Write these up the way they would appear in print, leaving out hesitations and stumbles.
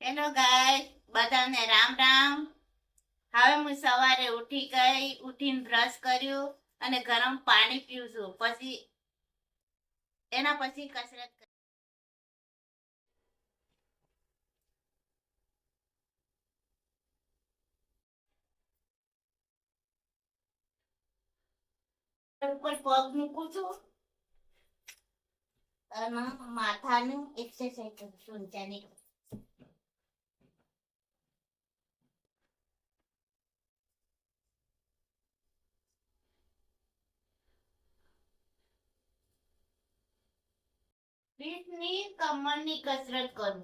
Hello guys, બધાને રામ રામ. હવે હું સવારે ઉઠીને બ્રશ કર્યું અને ગરમ પાણી પીવું છું. પછી એના પછી કસરત ઉપર પગ મૂકું છું અને માથાનું એક્સરસાઇઝ કરું છું ઊંચાની. પીઠની કમરની કસરત કરું.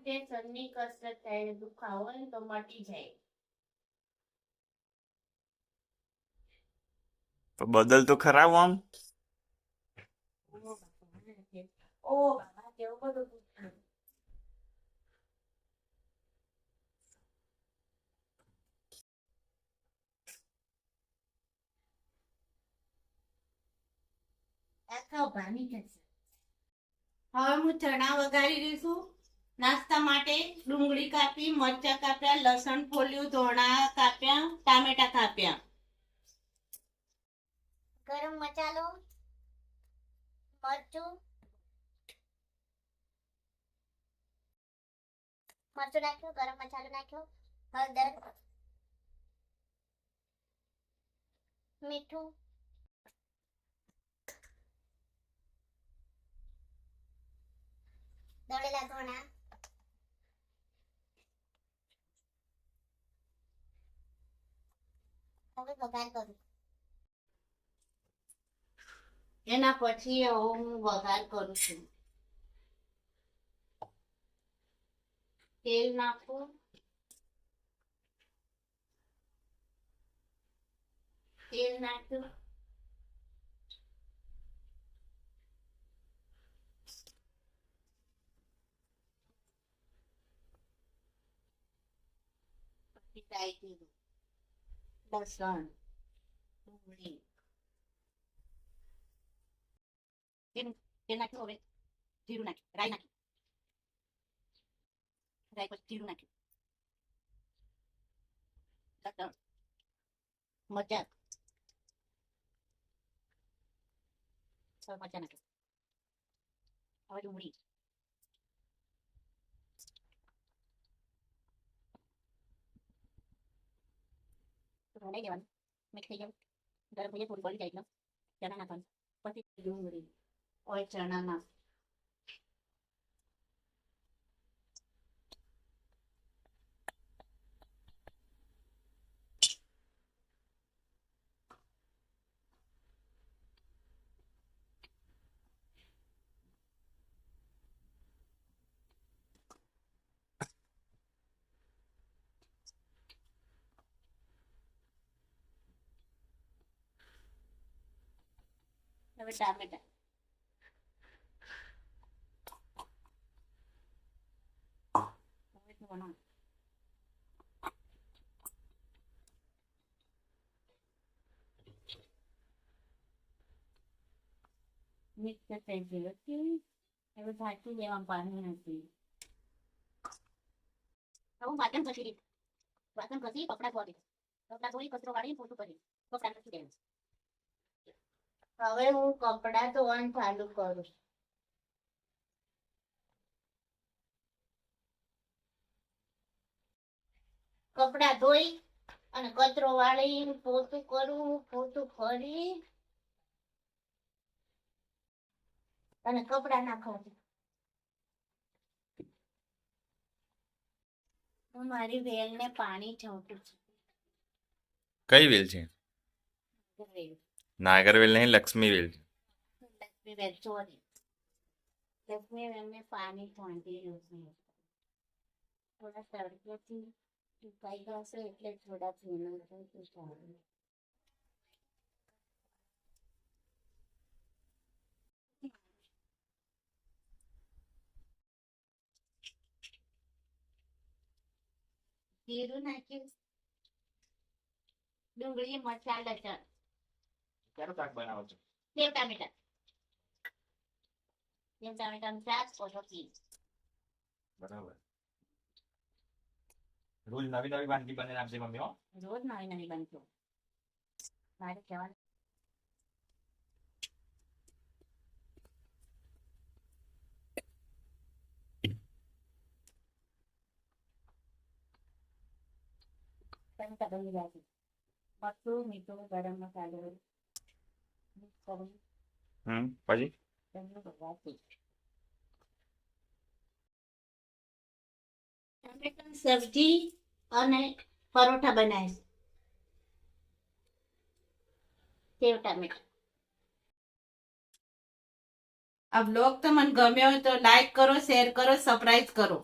જે સનની કસરત થાય દુખાવો હોય તો મટી જાય. તો બદલ તો ખરાબ આમ. ઓ બાબા કેવું બધું દુખાય. આખા ભાની જશે. હવે હું ચણા વઘારી દઈશું. નાસ્તા માટે ડુંગળી કાપી, મરચા કાપ્યા, લસણ ફોલ્યું, ધોણા કાપ્યા, ટામેટા કાપ્યા. ગરમ મસાલો, મરચું નાખ્યું, ગરમ મસાલો નાખ્યો, હળદર, મીઠું, દળેલા ધોણા, હવે વઘાર કરું. એના પછી હું વઘાર કરું છું. તેલ નાખું, તેલ નાખ્યું, પછી ટાઈટ લસણ, ડુંગળી તેલ નાખ્યું. હવે જીરું નાખ્યું, રાઈ નાખ્યું, રાઈ પછી જીરું નાખ્યું, લસણ, મરચાં, મરચાં નાખ્યું. હવે ડુંગળી, હલાઈ દેવાનું. મિક્સ થઈ જાય, ગરમ થઈ જાય, થોડી બળી જાય એટલે ચણા નાખવાનું. પછી ડુંગળી, હવે ચણા નાખ. હવે ટામેટા, મિક્સ થઈ ગયું. હવે ઢાંકી દેવાનું, પાણી નાખી. હવે હું વાસણ ઘસી દઈશ. વાસણ ઘસી કપડાં ધોઈ કચરો કાઢી પોતું કરી કપડાં ઘસી દેવાનું. હવે હું કપડાં ધોવાનું ચાલુ કરું. કપડાં ધોઈ અને કચરો વાળી પોતું કરું, પોતું કરી અને કપડાં નાખવાનું. હું મારી વેલને પાણી છાંટું છું. કઈ વેલ છે? વેલ, નાગરવેલ નહીં, લક્ષ્મી વેલ. લક્ષ્મી વેલ, સોરી. લક્ષ્મી વેલને પાણી છાંટી રહ્યું છે. થોડા તડકેથી સુકાઈ જશે એટલે થોડા ભીનું સારું. જીરું નાખ્યું, ડુંગળી, મરચાં, લસણ, ક્યારું શાક બનાવો છો સેવ ટામેટા નું શાક રોટલી. બરાબર રોજ નવી નવી વાનગી બને આપશે મમ્મી હો રોજ નવી નવી બનતું મારે કહેવાનું. ટમેટા બની જાય છે. મરચું મીઠું ગરમ મસાલો મિક્સ કરી પછી ટમેટાની સબ્જી અને પરોઠા બનાવીશ. સેવ ટામેટા. આ બ્લોગ તમને ગમ્યો હોય તો લાઈક કરો, શેર કરો, સબસ્ક્રાઇબ કરો.